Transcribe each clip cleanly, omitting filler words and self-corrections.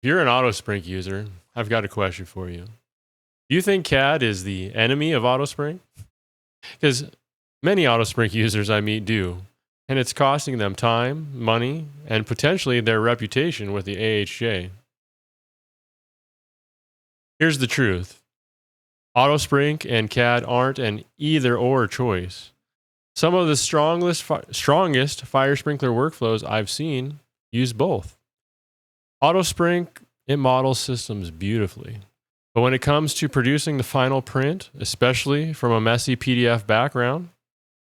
If you're an AutoSprink user, I've got a question for you. Do you think CAD is the enemy of AutoSprink? Because many AutoSprink users I meet do, and it's costing them time, money, and potentially their reputation with the AHJ. Here's the truth. AutoSprink and CAD aren't an either-or choice. Some of the strongest fire sprinkler workflows I've seen use both. AutoSprink, it models systems beautifully. But when it comes to producing the final print, especially from a messy PDF background,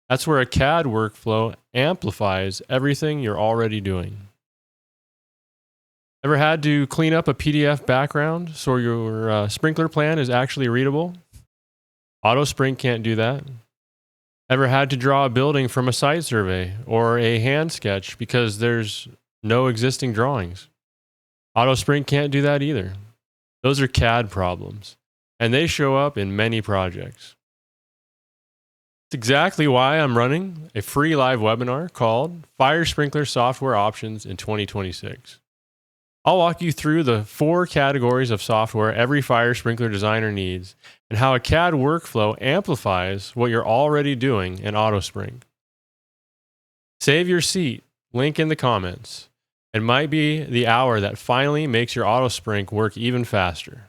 that's where a CAD workflow amplifies everything you're already doing. Ever had to clean up a PDF background so your sprinkler plan is actually readable? AutoSprink can't do that. Ever had to draw a building from a site survey or a hand sketch because there's no existing drawings? AutoSprink can't do that either. Those are CAD problems, and they show up in many projects. It's exactly why I'm running a free live webinar called Fire Sprinkler Software Options in 2026. I'll walk you through the 4 categories of software every fire sprinkler designer needs and how a CAD workflow amplifies what you're already doing in AutoSprink. Save your seat, link in the comments. It might be the hour that finally makes your AutoSprink work even faster.